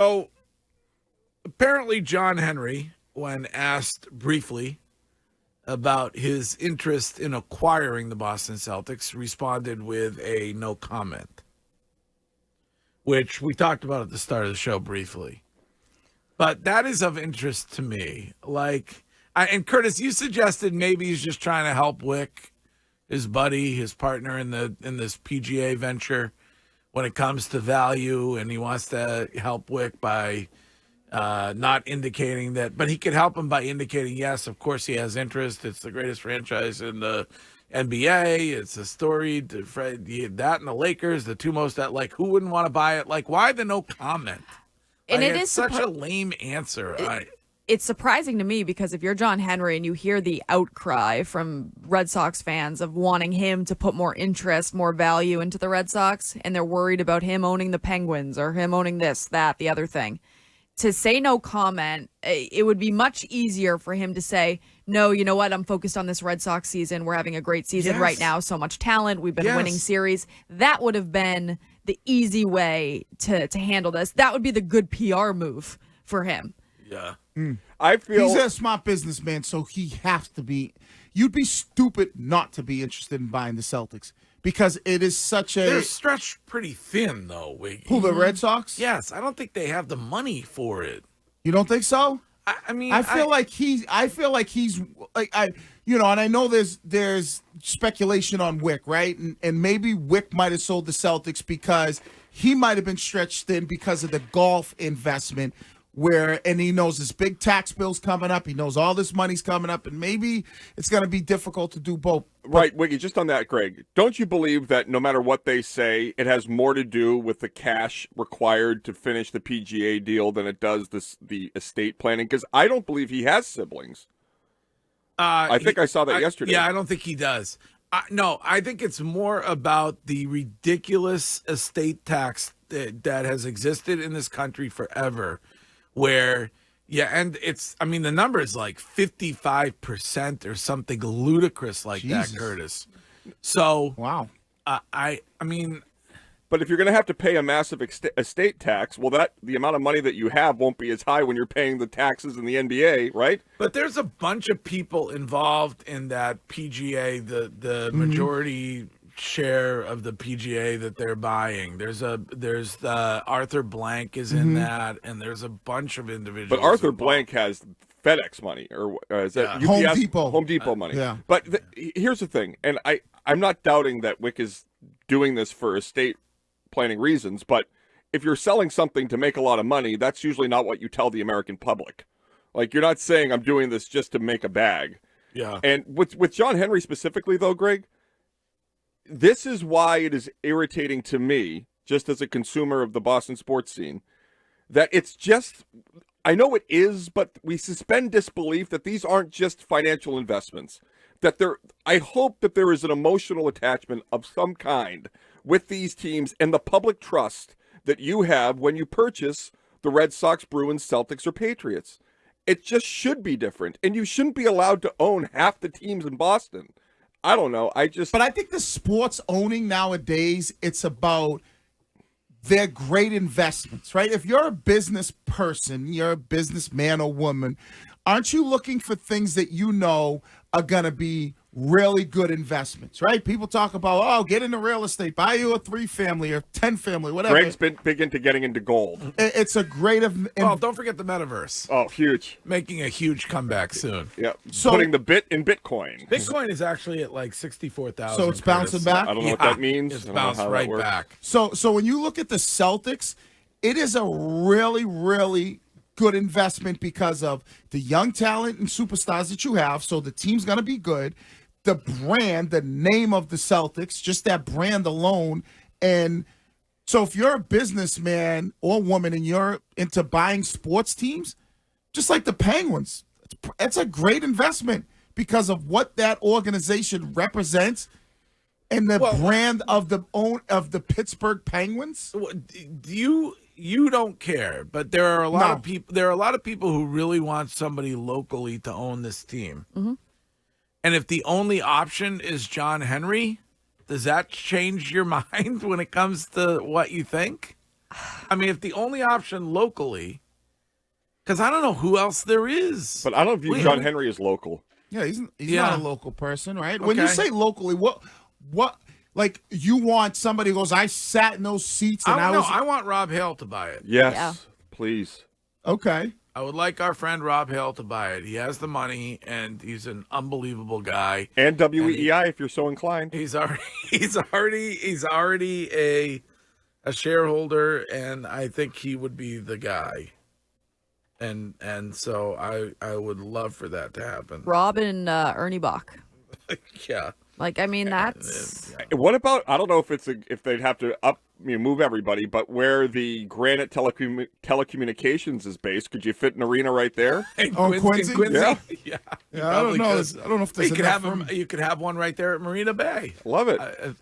Oh, apparently John Henry, when asked briefly about his interest in acquiring the Boston Celtics, responded with a no comment, which we talked about at the start of the show briefly. But that is of interest to me. And Curtis, you suggested maybe he's just trying to help Wick, his buddy, his partner in this PGA venture, when it comes to value, and he wants to help Wick by not indicating that, but he could help him by indicating, yes, of course he has interest. It's the greatest franchise in the NBA. It's a story to that and the Lakers, the two most that who wouldn't want to buy it? Why the no comment? And it is such a lame answer. It's surprising to me because if you're John Henry and you hear the outcry from Red Sox fans of wanting him to put more interest, more value into the Red Sox, and they're worried about him owning the Penguins or him owning this, that, the other thing, to say no comment, it would be much easier for him to say, no, you know what? I'm focused on this Red Sox season. We're having a great season right now. So much talent. We've been winning series. That would have been the easy way to handle this. That would be the good PR move for him. Yeah. I feel he's a smart businessman, so he has to be. You'd be stupid not to be interested in buying the Celtics because it is such a. They're stretched pretty thin, though, Wiggy. Who, the Red Sox? Yes, I don't think they have the money for it. You don't think so? I feel like he's and I know there's speculation on Wick, right? And maybe Wick might have sold the Celtics because he might have been stretched thin because of the golf investment and he knows his big tax bill's coming up. He knows all this money's coming up, and maybe it's going to be difficult to do both. Right, Wiggy, just on that, Greg, don't you believe that no matter what they say, it has more to do with the cash required to finish the PGA deal than it does the estate planning? Because I don't believe he has siblings. I think I saw that yesterday. Yeah, I don't think he does. No, I think it's more about the ridiculous estate tax that has existed in this country forever. Where, and the number is like 55% or something ludicrous like that, Curtis. So, wow. But if you're going to have to pay a massive estate tax, well, the amount of money that you have won't be as high when you're paying the taxes in the NBA, right? But there's a bunch of people involved in that PGA, the majority share of the PGA that they're buying. There's Arthur Blank is in that, and there's a bunch of individuals. But Arthur Blank has FedEx money, or is that UPS? Home Depot money. Yeah. But here's the thing, and I'm not doubting that Wick is doing this for estate planning reasons, but if you're selling something to make a lot of money, that's usually not what you tell the American public. You're not saying I'm doing this just to make a bag. Yeah. And with John Henry specifically, though, Greg, this is why it is irritating to me, just as a consumer of the Boston sports scene, that it's just, I know it is, but we suspend disbelief that these aren't just financial investments. I hope that there is an emotional attachment of some kind with these teams and the public trust that you have when you purchase the Red Sox, Bruins, Celtics, or Patriots. It just should be different, and you shouldn't be allowed to own half the teams in Boston. I don't know. But I think the sports owning nowadays, it's about their great investments, right? If you're a business person, you're a businessman or woman, aren't you looking for things that you know are going to be really good investments, right? People talk about, get into real estate, buy you a 3-family or 10-family, whatever. Greg's been big into getting into gold. It's a great... Well, don't forget the metaverse. Oh, huge. Making a huge comeback soon. Yeah, putting the bit in Bitcoin. Bitcoin is actually at like 64,000. So it's bouncing back? I don't know what that means. It's bounced right back. So when you look at the Celtics, it is a really, really good investment because of the young talent and superstars that you have. So the team's going to be good. The brand, the name of the Celtics, just that brand alone. And so if you're a businessman or woman and you're into buying sports teams, just like the Penguins, it's a great investment because of what that organization represents and the brand of the Pittsburgh Penguins. You don't care, but there are a lot of people. There are a lot of people who really want somebody locally to own this team. Mm-hmm. And if the only option is John Henry, does that change your mind when it comes to what you think? I mean, if the only option locally, because I don't know who else there is. But I don't view John Henry as local. Yeah, he's Yeah. not a local person, right? When you Okay. say locally, what like you want somebody who goes, I sat in those seats and I want Rob Hale to buy it. Yes, Yeah. please. okay. I would like our friend Rob Hale to buy it. He has the money, and he's an unbelievable guy. And WEI, if you're so inclined. He's already a shareholder, and I think he would be the guy. And so I would love for that to happen. Rob and Ernie Bach. Yeah. Like, I mean, that's What about, I don't know if they'd have to move everybody, but where the Granite Telecommunications is based, could you fit an arena right there? In Oh, Quincy? Yeah. Yeah. Yeah, I don't know. I don't know if there's You could enough have room. you could have one right there at Marina Bay. Love it.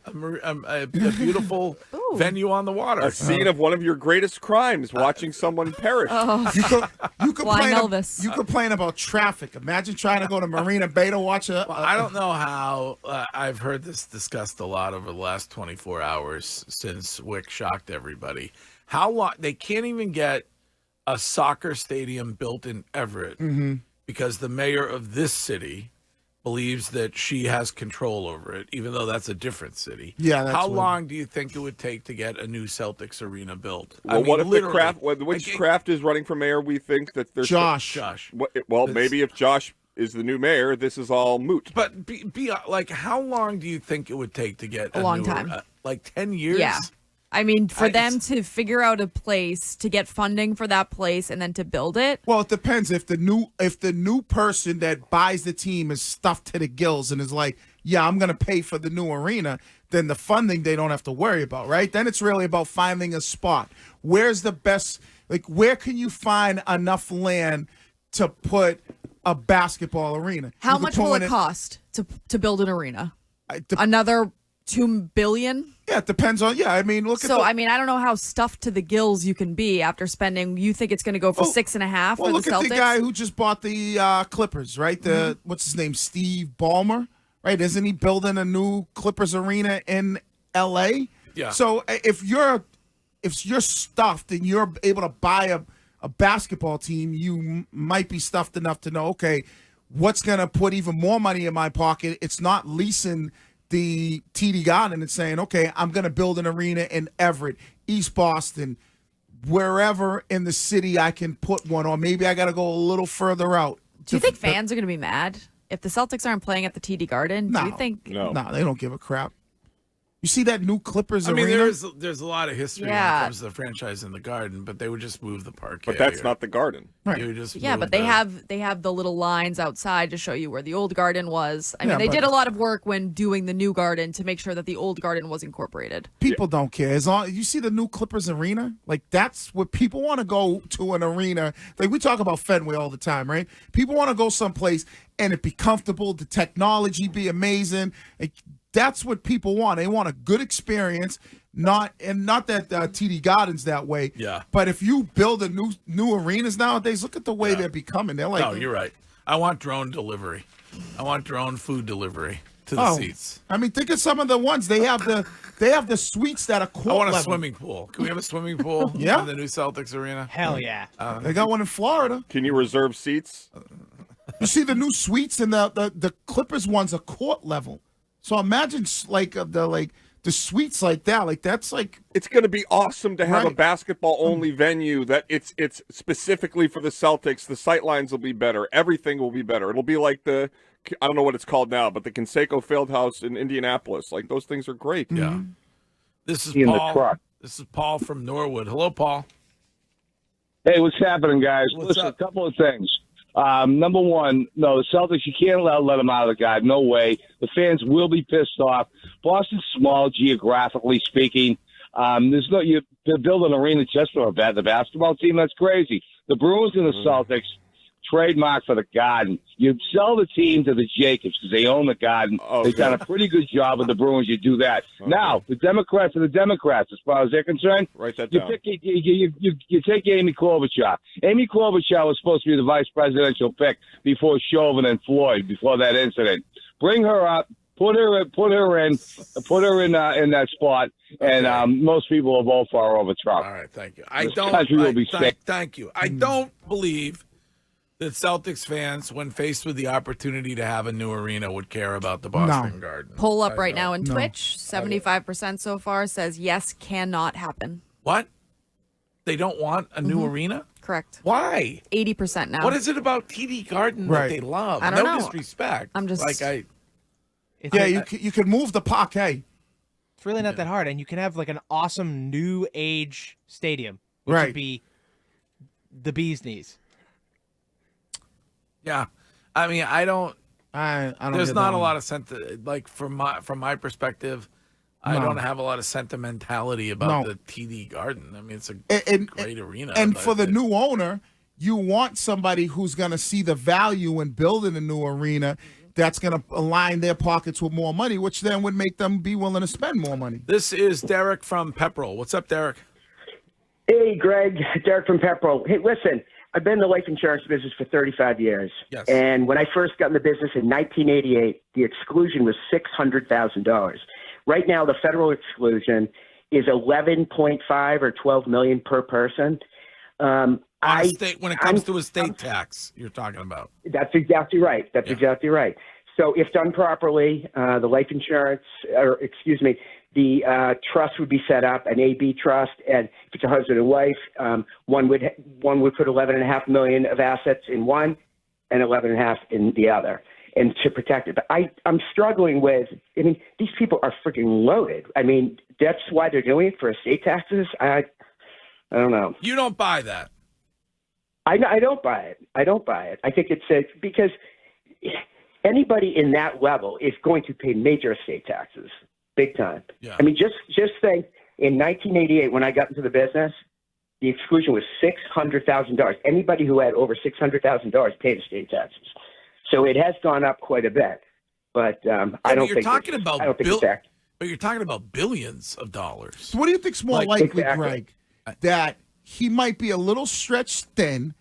A beautiful Ooh. venue on the water. A scene of one of your greatest crimes, watching someone perish. You Blind complain. Elvis. You complain about traffic. Imagine trying to go to Marina Bay to watch a. Well, I don't know how. I've heard this discussed a lot over the last 24 hours since Wick shocked everybody. How long they can't even get a soccer stadium built in Everett because the mayor of this city believes that she has control over it, even though that's a different city. Yeah, that's How weird. long do you think it would take to get a new Celtics arena built? Well, what if literally. which Kraft is running for mayor? We think that there's Josh. Well, maybe if Josh is the new mayor, this is all moot. But be like, how long do you think it would take to get A long new, time. like 10 years? yeah. I mean, for I- them to figure out a place, to get funding for that place, and then to build it. Well, it depends. If the new person that buys the team is stuffed to the gills and is like, yeah, I'm going to pay for the new arena, then the funding they don't have to worry about, right? Then it's really about finding a spot. Where's the best? Like, where can you find enough land to put a basketball arena? How You could much put will one it in- cost to build an arena? It de- Another $2 billion? Yeah, it depends on. Yeah, I mean, look at. So, I mean, I don't know how stuffed to the gills you can be after spending. You think it's going to go for 6.5 Well, for look the at Celtics? the guy who just bought the Clippers, right? The what's his name, Steve Ballmer, right? Isn't he building a new Clippers arena in L.A.? Yeah. So if you're stuffed and you're able to buy a basketball team, you might be stuffed enough to know, okay, what's going to put even more money in my pocket? It's not leasing the TD Garden and saying, okay, I'm going to build an arena in Everett, East Boston, wherever in the city I can put one, or maybe I got to go a little further out. Do you think fans are going to be mad if the Celtics aren't playing at the TD Garden? No. Do you think? No. No, they don't give a crap. You see that new Clippers I mean, arena? there's a lot of history when it Yeah. comes to the franchise in the Garden, but they would just move the parquet. But that's here. not the Garden. Right. You would just Yeah, move but they the- have the little lines outside to show you where the old garden was. I mean, Yeah, they but- did a lot of work when doing the new garden to make sure that the old garden was incorporated. People don't care. As long you see the new Clippers arena, like that's what people want to go to, an arena. Like we talk about Fenway all the time, right? People want to go someplace and it be comfortable, the technology be amazing. Like, that's what people want. They want a good experience. Not that TD Garden's that way. Yeah. But if you build a new arenas nowadays, look at the way Yeah. they're becoming. They're like, No, you're right. I want drone delivery. I want drone food delivery to the seats. I mean, think of some of the ones they have. The suites that are court I want a level. swimming pool. Can we have a swimming pool Yeah. in the new Celtics arena? Hell yeah. They got one in Florida. Can you reserve seats? You see the new suites and the Clippers ones are court level. So imagine the suites like that. Like that's like It's going to be awesome to have a Right. basketball only venue that it's specifically for the Celtics. The sight lines will be better. Everything will be better. It'll be like I don't know what it's called now, but the Conseco Fieldhouse in Indianapolis. Like those things are great. Yeah. This is In the Paul. truck. This is Paul from Norwood. Hello, Paul. Hey, what's happening, guys? What's Listen, up? a couple of things. Number one, no, the Celtics, you can't let them out of the guard. No way. The fans will be pissed off. Boston's small, geographically speaking. There's no you to build an arena just for the basketball team. That's crazy. The Bruins and the Celtics trademark for the Garden. You sell the team to the Jacobs because they own the Garden. Okay. They've done a pretty good job with the Bruins. You do that. Now, the Democrats are the Democrats as far as they're concerned. Write that You down. pick you take Amy Klobuchar. Amy Klobuchar was supposed to be the vice presidential pick before Chauvin and Floyd, before that incident. Bring her up, Put her in that spot, and most people will vote for her over Trump. All right, thank you. Thank you. I don't believe that Celtics fans, when faced with the opportunity to have a new arena, would care about the Boston Garden. Pull up right now in Twitch. 75% so far says yes, cannot happen. What? They don't want a new arena? Correct. Why? 80% now. What is it about TD Garden that they love? I don't know. No disrespect. I'm just you can move the parquet. It's really not that hard, and you can have like an awesome new age stadium, which would be the bee's knees. Yeah, I mean, I don't. There's not a lot of like from my perspective. I don't have a lot of sentimentality about the TD Garden. I mean, it's a great arena. And for the new owner, you want somebody who's going to see the value in building a new arena that's going to align their pockets with more money, which then would make them be willing to spend more money. This is Derek from Pepperell. What's up, Derek? Hey, Greg. Derek from Pepperell. Hey, listen, I've been in the life insurance business for 35 years. Yes. And when I first got in the business in 1988, the exclusion was $600,000. Right now, the federal exclusion is 11.5 or 12 million per person. When it comes to estate tax, you're talking about. That's exactly right. Exactly right. So if done properly, the life insurance, the trust would be set up, an AB trust, and if it's a husband and wife, one would put 11.5 million of assets in one and 11.5 in the other, and to protect it. But I'm struggling with. I mean, these people are freaking loaded. I mean, that's why they're doing it for estate taxes. I don't know. You don't buy that. I don't buy it. I think it's because anybody in that level is going to pay major estate taxes, big time. Yeah. I mean, just think, in 1988, when I got into the business, the exclusion was $600,000. Anybody who had over $600,000 paid estate taxes. So it has gone up quite a bit, but I don't think it's fair. But you're talking about billions of dollars. So what do you think's more likely, exactly. Greg, that he might be a little stretched thin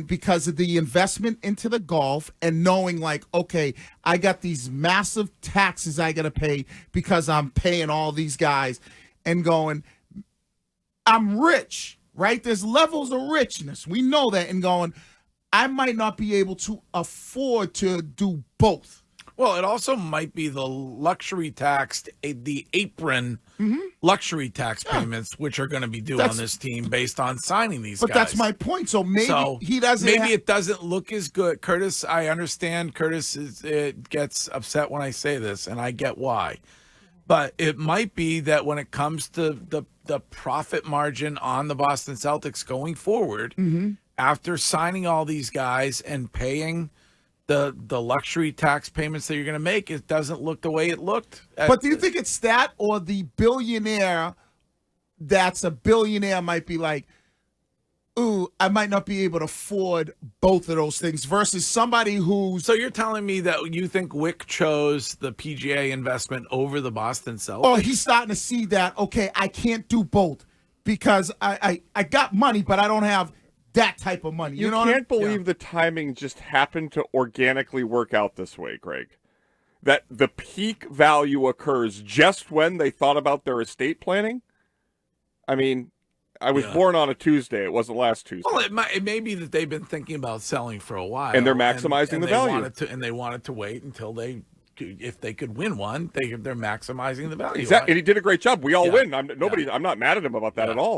because of the investment into the golf and knowing like, okay, I got these massive taxes I got to pay because I'm paying all these guys, and going, I'm rich, right? There's levels of richness. We know that, and going, I might not be able to afford to do both. Well, it also might be the luxury tax, the apron luxury tax payments, which are going to be due on this team based on signing these guys. But that's my point. So maybe he doesn't. Maybe it doesn't look as good. Curtis, I understand. Curtis gets upset when I say this, and I get why. But it might be that when it comes to the profit margin on the Boston Celtics going forward, after signing all these guys and paying the luxury tax payments that you're going to make, it doesn't look the way it looked. But do you think it's that, or the billionaire that's a billionaire might be like, ooh, I might not be able to afford both of those things, versus somebody who's... So you're telling me that you think Wick chose the PGA investment over the Boston Celtics? Oh, he's starting to see that, okay, I can't do both because I got money, but I don't have that type of money. You can't believe the timing just happened to organically work out this way, Greg. That the peak value occurs just when they thought about their estate planning. I mean, I was born on a Tuesday. It wasn't last Tuesday. Well, it may be that they've been thinking about selling for a while. And they're maximizing the value. They wanted to wait until if they could win one, they're maximizing the value. Exactly. And he did a great job. We all win. I'm not mad at him about that at all.